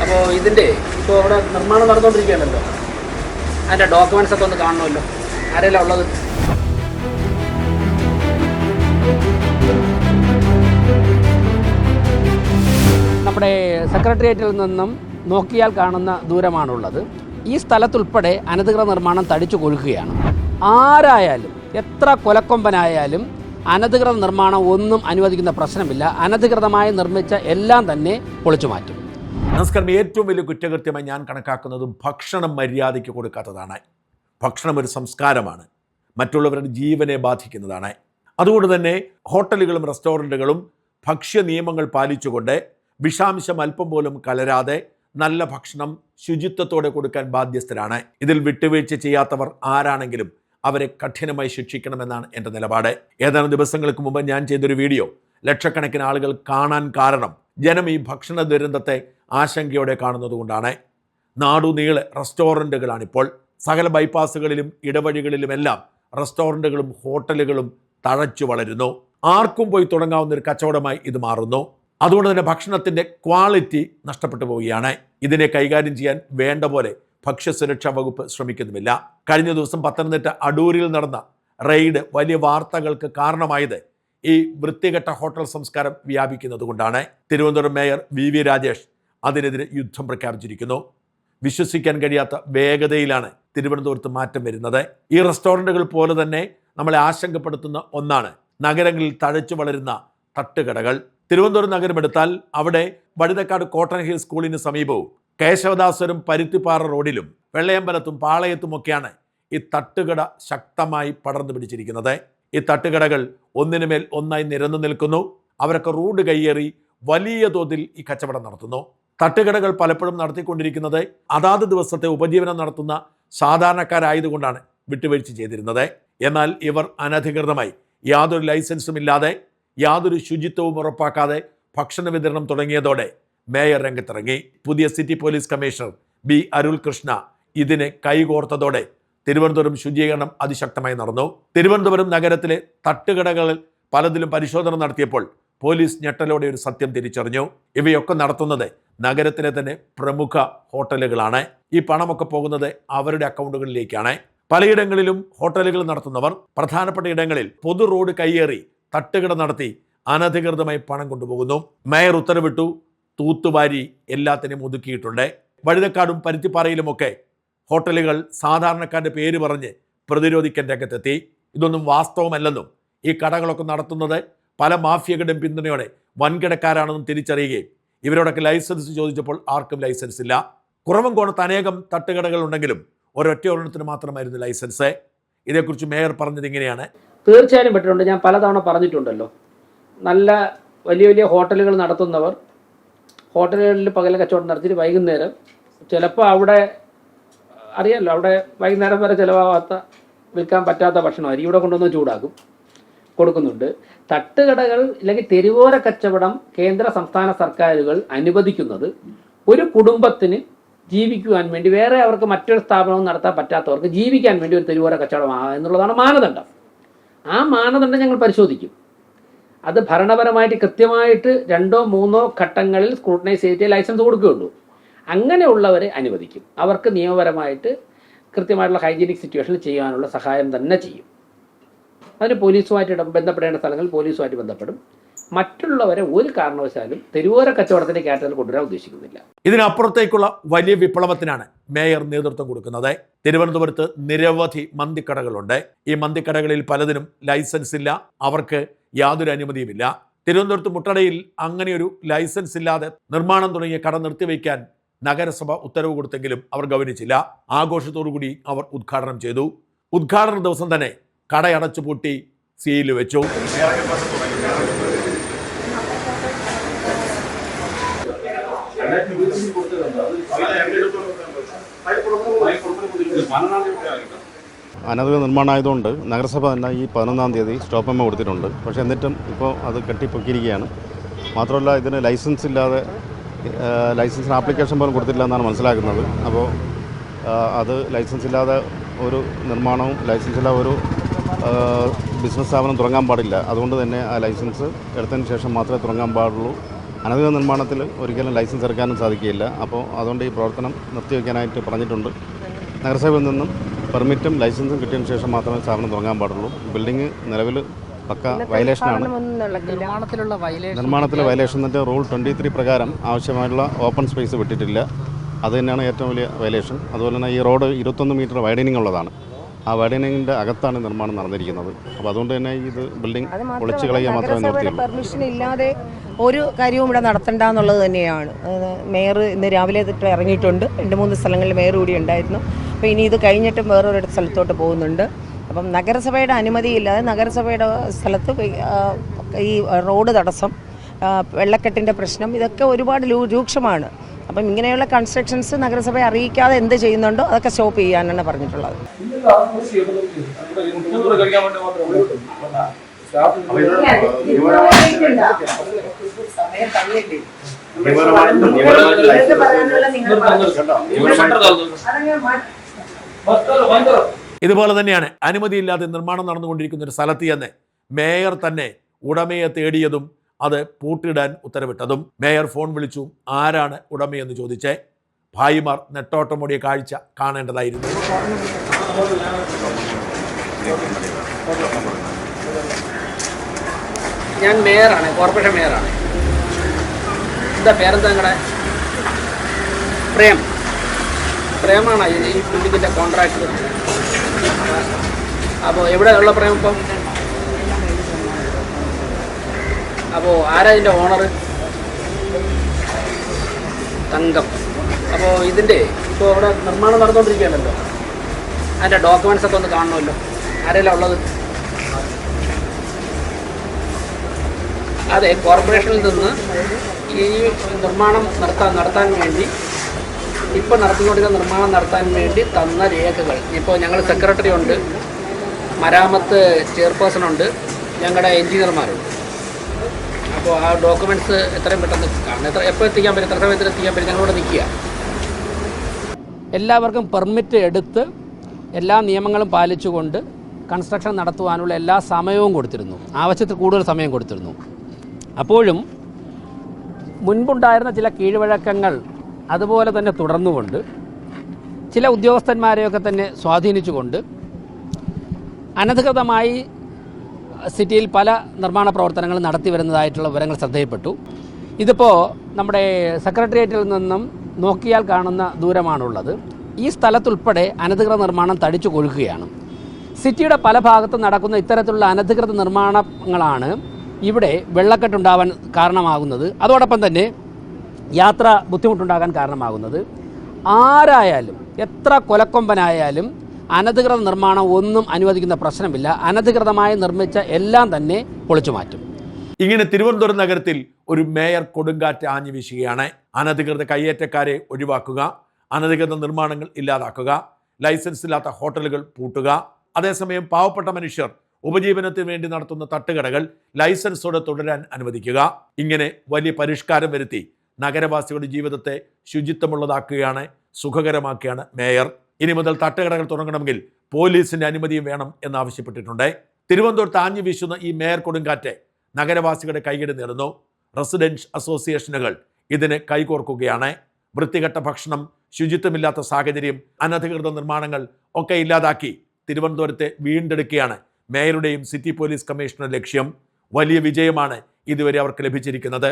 അപ്പോൾ ഇതിൻ്റെ ഇപ്പോൾ അവിടെ നിർമ്മാണം നടന്നുകൊണ്ടിരിക്കുകയാണല്ലോ, അതിൻ്റെ ഡോക്യുമെൻറ്റ്സ് ഒക്കെ ഒന്ന് കാണണമല്ലോ. ആരെല്ലാം ഉള്ളത്? നമ്മുടെ സെക്രട്ടേറിയറ്റിൽ നിന്നും നോക്കിയാൽ കാണുന്ന ദൂരമാണുള്ളത്. ഈ സ്ഥലത്തുൾപ്പെടെ അനധികൃത നിർമ്മാണം തടിച്ചു കൊഴുക്കുകയാണ്. ആരായാലും എത്ര കൊലക്കൊമ്പനായാലും അനധികൃത നിർമ്മാണം ഒന്നും അനുവദിക്കുന്ന പ്രശ്നമില്ല. അനധികൃതമായി നിർമ്മിച്ച എല്ലാം തന്നെ പൊളിച്ചു മാറ്റും. നമസ്കാരം. ഏറ്റവും വലിയ കുറ്റകൃത്യമായി ഞാൻ കണക്കാക്കുന്നത് ഭക്ഷണം മര്യാദയ്ക്ക് കൊടുക്കാത്തതാണ്. ഭക്ഷണം ഒരു സംസ്കാരമാണ്, മറ്റുള്ളവരുടെ ജീവനെ ബാധിക്കുന്നതാണ്. അതുകൊണ്ട് തന്നെ ഹോട്ടലുകളും റെസ്റ്റോറൻറ്റുകളും ഭക്ഷ്യ നിയമങ്ങൾ പാലിച്ചുകൊണ്ട് വിഷാംശം അല്പം പോലും കലരാതെ നല്ല ഭക്ഷണം ശുചിത്വത്തോടെ കൊടുക്കാൻ ബാധ്യസ്ഥരാണ്. ഇതിൽ വിട്ടുവീഴ്ച ചെയ്യാത്തവർ ആരാണെങ്കിലും അവരെ കഠിനമായി ശിക്ഷിക്കണമെന്നാണ് എൻ്റെ നിലപാട്. ഏതാനും ദിവസങ്ങൾക്ക് മുമ്പ് ഞാൻ ചെയ്തൊരു വീഡിയോ ലക്ഷക്കണക്കിന് ആളുകൾ കാണാൻ കാരണം ജനം ഈ ഭക്ഷണ ദുരന്തത്തെ ആശങ്കയോടെ കാണുന്നതുകൊണ്ടാണ്. നാടുനീളെ റെസ്റ്റോറൻറ്റുകളാണിപ്പോൾ. സകല ബൈപ്പാസുകളിലും ഇടവഴികളിലുമെല്ലാം റെസ്റ്റോറൻറ്റുകളും ഹോട്ടലുകളും തഴച്ചു വളരുന്നു. ആർക്കും പോയി തുടങ്ങാവുന്ന ഒരു കച്ചവടമായി ഇത് മാറുന്നു. അതുകൊണ്ട് തന്നെ ഭക്ഷണത്തിൻ്റെ ക്വാളിറ്റി നഷ്ടപ്പെട്ടു പോവുകയാണ്. ഇതിനെ കൈകാര്യം ചെയ്യാൻ വേണ്ട പോലെ ഭക്ഷ്യസുരക്ഷാ വകുപ്പ് ശ്രമിക്കുന്നുമില്ല. കഴിഞ്ഞ ദിവസം പത്തനംതിട്ട അടൂരിൽ നടന്ന റെയ്ഡ് വലിയ വാർത്തകൾക്ക് കാരണമായത് ഈ വൃത്തികെട്ട ഹോട്ടൽ സംസ്കാരം വ്യാപിക്കുന്നത് കൊണ്ടാണ്. തിരുവനന്തപുരം മേയർ VV രാജേഷ് അതിനെതിരെ യുദ്ധം പ്രഖ്യാപിച്ചിരിക്കുന്നു. വിശ്വസിക്കാൻ കഴിയാത്ത വേഗതയിലാണ് തിരുവനന്തപുരത്ത് മാറ്റം വരുന്നത്. ഈ റെസ്റ്റോറൻറ്റുകൾ പോലെ തന്നെ നമ്മളെ ആശങ്കപ്പെടുത്തുന്ന ഒന്നാണ് നഗരങ്ങളിൽ തഴച്ചു വളരുന്ന തട്ടുകടകൾ. തിരുവനന്തപുരം നഗരമെടുത്താൽ അവിടെ വഴുതക്കാട് കോട്ടൺ ഹിൽ സ്കൂളിന് സമീപവും കേശവദാസരും പരുത്തിപ്പാറ റോഡിലും വെള്ളയമ്പലത്തും പാളയത്തുമൊക്കെയാണ് ഈ തട്ടുകട ശക്തമായി പടർന്നു പിടിച്ചിരിക്കുന്നത്. ഈ തട്ടുകടകൾ ഒന്നിനുമേൽ ഒന്നായി നിരന്നു നിൽക്കുന്നു. അവരൊക്കെ റോഡ് കയ്യേറി വലിയ തോതിൽ ഈ കച്ചവടം നടത്തുന്നു. തട്ടുകടകൾ പലപ്പോഴും നടത്തിക്കൊണ്ടിരിക്കുന്നത് അതാത് ദിവസത്തെ ഉപജീവനം നടത്തുന്ന സാധാരണക്കാരായതുകൊണ്ടാണ് വിട്ടുവീഴ്ച ചെയ്തിരുന്നത്. എന്നാൽ ഇവർ അനധികൃതമായി യാതൊരു ലൈസൻസും ഇല്ലാതെ യാതൊരു ശുചിത്വവും ഉറപ്പാക്കാതെ ഭക്ഷണ വിതരണം തുടങ്ങിയതോടെ മേയർ രംഗത്തിറങ്ങി. പുതിയ സിറ്റി പോലീസ് കമ്മീഷണർ B. അരുൾ കൃഷ്ണ ഇതിനെ കൈകോർത്തതോടെ തിരുവനന്തപുരം ശുചീകരണം അതിശക്തമായി നടന്നു. തിരുവനന്തപുരം നഗരത്തിലെ തട്ടുകടകളിൽ പലതിലും പരിശോധന നടത്തിയപ്പോൾ പോലീസ് ഞെട്ടലോടെ ഒരു സത്യം തിരിച്ചറിഞ്ഞു. ഇവയൊക്കെ നടത്തുന്നത് നഗരത്തിലെ തന്നെ പ്രമുഖ ഹോട്ടലുകളാണ്. ഈ പണമൊക്കെ പോകുന്നത് അവരുടെ അക്കൗണ്ടുകളിലേക്കാണ്. പലയിടങ്ങളിലും ഹോട്ടലുകൾ നടത്തുന്നവർ പ്രധാനപ്പെട്ട ഇടങ്ങളിൽ പൊതു റോഡ് കയ്യേറി തട്ടുകട നടത്തി അനധികൃതമായി പണം കൊണ്ടുപോകുന്നു. മേയർ ഉത്തരവിട്ടു, തൂത്തുവാരി എല്ലാത്തിനെയും ഒതുക്കിയിട്ടുണ്ട്. വഴുതക്കാടും പരുത്തിപ്പാറയിലുമൊക്കെ ഹോട്ടലുകൾ സാധാരണക്കാരുടെ പേര് പറഞ്ഞ് പ്രതിരോധിക്കാൻ രംഗത്തെത്തി. ഇതൊന്നും വാസ്തവമല്ലെന്നും ഈ കടകളൊക്കെ നടത്തുന്നത് പല മാഫിയകളുടെയും പിന്തുണയോടെ വൻകിടക്കാരാണെന്നും തിരിച്ചറിയുകയും ഇവരോടൊക്കെ ലൈസൻസ് ചോദിച്ചപ്പോൾ ആർക്കും ലൈസൻസ് ഇല്ല. കുറവൻകോണത്ത് അനേകം തട്ടുകടകൾ ഉണ്ടെങ്കിലും ഒരെണ്ണത്തിന് മാത്രമായിരുന്നു ലൈസൻസ്. ഇതേക്കുറിച്ച് മേയർ പറഞ്ഞത് ഇങ്ങനെയാണ്. തീർച്ചയായും പറ്റിയിട്ടുണ്ട്. ഞാൻ പലതവണ പറഞ്ഞിട്ടുണ്ടല്ലോ, നല്ല വലിയ വലിയ ഹോട്ടലുകൾ നടത്തുന്നവർ ഹോട്ടലുകളിൽ പകൽ കച്ചവടം നടത്തിയിട്ട് വൈകുന്നേരം ചിലപ്പോൾ അവിടെ അറിയാമല്ലോ, അവിടെ വൈകുന്നേരം വരെ ചിലവാകാത്ത വിൽക്കാൻ പറ്റാത്ത ഭക്ഷണമായിരിക്കും ഇവിടെ കൊണ്ടുവന്ന് ചൂടാക്കും, കൊടുക്കുന്നുണ്ട്. തട്ടുകടകൾ അല്ലെങ്കിൽ തെരുവോര കച്ചവടം കേന്ദ്ര സംസ്ഥാന സർക്കാരുകൾ അനുവദിക്കുന്നത് ഒരു കുടുംബത്തിന് ജീവിക്കുവാൻ വേണ്ടി, വേറെ അവർക്ക് മറ്റൊരു സ്ഥാപനവും നടത്താൻ പറ്റാത്തവർക്ക് ജീവിക്കാൻ വേണ്ടി ഒരു തെരുവോര കച്ചവടമാകുക എന്നുള്ളതാണ് മാനദണ്ഡം. ആ മാനദണ്ഡം ഞങ്ങൾ പരിശോധിക്കും. അത് ഭരണപരമായിട്ട് കൃത്യമായിട്ട് 2 or 3 ഘട്ടങ്ങളിൽ സ്ക്രൂട്ടനൈസ് ചെയ്തിട്ട് ലൈസൻസ് കൊടുക്കുകയുള്ളൂ. അങ്ങനെയുള്ളവരെ അനുവദിക്കും. അവർക്ക് നിയമപരമായിട്ട് കൃത്യമായിട്ടുള്ള ഹൈജീനിക് സിറ്റുവേഷനിൽ ചെയ്യാനുള്ള സഹായം തന്നെ ചെയ്യും. അതിന് പോലീസുമായിട്ട് ബന്ധപ്പെടേണ്ട സ്ഥലങ്ങളിൽ പോലീസുമായിട്ട് ബന്ധപ്പെടും. മറ്റുള്ളവരെ ഒരു കാരണവശാലും തെരുവോര കച്ചവടത്തിൻ്റെ കാറ്റഗറിയിൽ കൊണ്ടുവരാൻ ഉദ്ദേശിക്കുന്നില്ല. ഇതിനപ്പുറത്തേക്കുള്ള വലിയ വിപ്ലവത്തിനാണ് മേയർ നേതൃത്വം കൊടുക്കുന്നത്. തിരുവനന്തപുരത്ത് നിരവധി മന്തിക്കടകളുണ്ട്. ഈ മന്തിക്കടകളിൽ പലതിനും ലൈസൻസ് ഇല്ല, അവർക്ക് യാതൊരു അനുമതിയുമില്ല. തിരുവനന്തപുരത്ത് മുട്ടടയിൽ അങ്ങനെയൊരു ലൈസൻസ് ഇല്ലാതെ നിർമ്മാണം തുടങ്ങിയ കട നിർത്തിവെക്കാൻ നഗരസഭ ഉത്തരവ് കൊടുത്തെങ്കിലും അവർ ഗൗനിച്ചില്ല. ആഘോഷത്തോടുകൂടി അവർ ഉദ്ഘാടനം ചെയ്തു. ഉദ്ഘാടന ദിവസം തന്നെ കടയടച്ചു പൂട്ടി സീല് വെച്ചു. അനധികൃത നിർമ്മാണമായതുകൊണ്ട് നഗരസഭ തന്നെ ഈ 11-ാം തീയതി സ്റ്റോപ്പ് മെമ്മോ കൊടുത്തിട്ടുണ്ട്. പക്ഷേ എന്നിട്ടും ഇപ്പോൾ അത് കെട്ടിപ്പൊക്കിയിരിക്കുകയാണ്. മാത്രമല്ല ഇതിന് ലൈസൻസ് ഇല്ലാതെ ലൈസൻസിന് ആപ്ലിക്കേഷൻ പോലും കൊടുത്തിട്ടില്ല എന്നാണ് മനസ്സിലാക്കുന്നത്. അപ്പോൾ അത് ലൈസൻസ് ഇല്ലാതെ ഒരു നിർമ്മാണവും ലൈസൻസ് ഇല്ലാതെ ഒരു ബിസിനസ് സ്ഥാപനം തുടങ്ങാൻ പാടില്ല. അതുകൊണ്ട് തന്നെ ആ ലൈസൻസ് എടുത്തതിന് ശേഷം മാത്രമേ തുടങ്ങാൻ പാടുള്ളൂ അനധികൃത നിർമ്മാണത്തിൽ ഒരിക്കലും ലൈസൻസ് എടുക്കാനും സാധിക്കുകയില്ല. അപ്പോൾ അതുകൊണ്ട് ഈ പ്രവർത്തനം നിർത്തിവെക്കാനായിട്ട് പറഞ്ഞിട്ടുണ്ട്. നഗരസഭയിൽ നിന്നും പെർമിറ്റും ലൈസൻസും കിട്ടിയതിന് ശേഷം മാത്രമേ സ്ഥാപനം തുടങ്ങാൻ പാടുള്ളൂ. ബിൽഡിംഗ് നിലവിൽ പക്ക വയലേഷനാണ്. നിർമ്മാണത്തിലെ വയലേഷൻ എന്നിട്ട് റൂൾ 23 പ്രകാരം ആവശ്യമായിട്ടുള്ള ഓപ്പൺ സ്പേസ് വിട്ടിട്ടില്ല. അത് തന്നെയാണ് ഏറ്റവും വലിയ വയലേഷൻ. അതുപോലെ തന്നെ ഈ റോഡ് 21 മീറ്റർ വൈഡനിങ് ഉള്ളതാണ്. ആ വൈഡനിങ്ങിൻ്റെ അകത്താണ് നിർമ്മാണം നടന്നിരിക്കുന്നത്. അപ്പോൾ അതുകൊണ്ട് തന്നെ ഇത് ബിൽഡിംഗ് പൊളിച്ചു കളയുക മാത്രമേ നിർത്തിയുള്ളൂ. പെർമിഷൻ ഇല്ലാതെ ഒരു കാര്യവും ഇവിടെ നടത്തണ്ട എന്നുള്ളത് തന്നെയാണ്. മേയർ ഇന്ന് രാവിലെ തൊട്ട് ഇറങ്ങിയിട്ടുണ്ട്. 2-3 സ്ഥലങ്ങളിൽ മേയർ കൂടി ഉണ്ടായിരുന്നു. അപ്പോൾ ഇനി ഇത് കഴിഞ്ഞിട്ടും വേറൊരു സ്ഥലത്തോട്ട് പോകുന്നുണ്ട്. അപ്പം നഗരസഭയുടെ അനുമതിയില്ലാതെ നഗരസഭയുടെ സ്ഥലത്ത് ഈ റോഡ് തടസ്സം, വെള്ളക്കെട്ടിൻ്റെ പ്രശ്നം, ഇതൊക്കെ ഒരുപാട് രൂക്ഷമാണ്. അപ്പം ഇങ്ങനെയുള്ള കൺസ്ട്രക്ഷൻസ് നഗരസഭയെ അറിയിക്കാതെ എന്ത് ചെയ്യുന്നുണ്ടോ അതൊക്കെ സ്റ്റോപ്പ് ചെയ്യാനാണ് പറഞ്ഞിട്ടുള്ളത്. ഇതുപോലെ തന്നെയാണ് അനുമതിയില്ലാതെ നിർമ്മാണം നടന്നുകൊണ്ടിരിക്കുന്ന ഒരു സ്ഥലത്ത് തന്നെ മേയർ തന്നെ ഉടമയെ തേടിയതും അത് പൂട്ടിയിടാൻ ഉത്തരവിട്ടതും. മേയർ ഫോൺ വിളിച്ചു ആരാണ് ഉടമയെന്ന് ചോദിച്ചേ. ഭായിമാർ നെട്ടോട്ടമോടിയ കാഴ്ച കാണേണ്ടതായിരുന്നു. ഞാൻ മേയറാണ്, കോർപ്പറേഷൻ മേയറാണ്. എന്താ പേരെന്താ നിങ്ങളുടെ? പ്രേമാണ് ഈ ബിൽഡിങ്ങിൻ്റെ കോൺട്രാക്ടർ. അപ്പോൾ എവിടെയുള്ള പ്രേം ഇപ്പം? അപ്പോൾ ആരാ ഇതിൻ്റെ ഓണർ? തങ്കം. അപ്പോൾ ഇതിൻ്റെ ഇപ്പോൾ ഇവിടെ നിർമ്മാണം നടന്നുകൊണ്ടിരിക്കുകയാണല്ലോ, അതിൻ്റെ ഡോക്യുമെൻറ്റ്സ് ഒക്കെ ഒന്ന് കാണണമല്ലോ. ആരെല്ലാം ഉള്ളത്? അതെ, കോർപ്പറേഷനിൽ നിന്ന് ഈ നിർമ്മാണം നടത്താൻ വേണ്ടി, ഇപ്പോൾ നടത്തിക്കൊണ്ടിരുന്ന നിർമ്മാണം നടത്താൻ വേണ്ടി തന്ന രേഖകൾ, ഇപ്പോൾ ഞങ്ങൾ സെക്രട്ടറി ഉണ്ട്, മരാമത്ത് ചെയർപേഴ്സൺ ഉണ്ട്, ഞങ്ങളുടെ എൻജിനീയർമാരുണ്ട്. അപ്പോൾ ആ ഡോക്യുമെൻറ്റ്സ് എത്രയും പെട്ടെന്ന് കാണണം. എപ്പോൾ എത്തിക്കാൻ പറ്റും, എത്ര സമയത്തിൽ എത്തിക്കാൻ പറ്റും, ഞങ്ങളിവിടെ നിൽക്കുക. എല്ലാവർക്കും പെർമിറ്റ് എടുത്ത് എല്ലാ നിയമങ്ങളും പാലിച്ചുകൊണ്ട് കൺസ്ട്രക്ഷൻ നടത്തുവാനുള്ള എല്ലാ സമയവും കൊടുത്തിരുന്നു, ആവശ്യത്തിൽ കൂടുതൽ സമയം കൊടുത്തിരുന്നു. അപ്പോഴും മുൻപുണ്ടായിരുന്ന ചില കീഴ്വഴക്കങ്ങൾ അതുപോലെ തന്നെ തുടർന്നുകൊണ്ട് ചില ഉദ്യോഗസ്ഥന്മാരെയൊക്കെ തന്നെ സ്വാധീനിച്ചുകൊണ്ട് അനധികൃതമായി സിറ്റിയിൽ പല നിർമ്മാണ പ്രവർത്തനങ്ങൾ നടത്തി വരുന്നതായിട്ടുള്ള വിവരങ്ങൾ ശ്രദ്ധയിൽപ്പെട്ടു. ഇതിപ്പോൾ നമ്മുടെ സെക്രട്ടേറിയറ്റിൽ നിന്നും നോക്കിയാൽ കാണുന്ന ദൂരമാണുള്ളത്. ഈ സ്ഥലത്തുൾപ്പെടെ അനധികൃത നിർമ്മാണം തടിച്ചു കൊഴുക്കുകയാണ്. സിറ്റിയുടെ പല ഭാഗത്തും നടക്കുന്ന ഇത്തരത്തിലുള്ള അനധികൃത നിർമ്മാണങ്ങളാണ് ഇവിടെ വെള്ളക്കെട്ടുണ്ടാവാൻ കാരണമാകുന്നത്. അതോടൊപ്പം തന്നെ യാത്ര ബുദ്ധിമുട്ടുണ്ടാകാൻ കാരണമാകുന്നത്. ആരായാലും എത്ര കൊലക്കൊമ്പനായാലും അനധികൃത നിർമ്മാണം ഒന്നും അനുവദിക്കുന്ന പ്രശ്നമില്ല. അനധികൃതമായി നിർമ്മിച്ച എല്ലാം തന്നെ പൊളിച്ചു മാറ്റും. ഇങ്ങനെ തിരുവനന്തപുരം നഗരത്തിൽ ഒരു മേയർ കൊടുങ്കാറ്റ് ആഞ്ഞു വീശുകയാണ്. അനധികൃത കയ്യേറ്റക്കാരെ ഒഴിവാക്കുക, അനധികൃത നിർമ്മാണങ്ങൾ ഇല്ലാതാക്കുക, ലൈസൻസ് ഇല്ലാത്ത ഹോട്ടലുകൾ പൂട്ടുക. അതേസമയം പാവപ്പെട്ട മനുഷ്യർ ഉപജീവനത്തിന് വേണ്ടി നടത്തുന്ന തട്ടുകടകൾ ലൈസൻസോടെ തുടരാൻ അനുവദിക്കുക. ഇങ്ങനെ വലിയ പരിഷ്കാരം വരുത്തി നഗരവാസികളുടെ ജീവിതത്തെ ശുചിത്വമുള്ളതാക്കുകയാണ്, സുഖകരമാക്കുകയാണ് മേയർ. ഇനി മുതൽ തട്ടുകടകൾ തുടങ്ങണമെങ്കിൽ പോലീസിന്റെ അനുമതിയും വേണം എന്നാവശ്യപ്പെട്ടിട്ടുണ്ട്. തിരുവനന്തപുരത്ത് ആഞ്ഞു വീശുന്ന ഈ മേയർ കൊടുങ്കാറ്റ് നഗരവാസികളുടെ കൈയ്യടി നേടുന്നു. റെസിഡൻസ് അസോസിയേഷനുകൾ ഇതിന് കൈകോർക്കുകയാണ്. വൃത്തികെട്ട ഭക്ഷണം, ശുചിത്വമില്ലാത്ത സാഹചര്യം, അനധികൃത നിർമ്മാണങ്ങൾ ഒക്കെ ഇല്ലാതാക്കി തിരുവനന്തപുരത്തെ വീണ്ടെടുക്കുകയാണ് മേയറുടെയും സിറ്റി പോലീസ് കമ്മീഷണർ ലക്ഷ്യം. വലിയ വിജയമാണ് ഇതുവരെ അവർക്ക് ലഭിച്ചിരിക്കുന്നത്.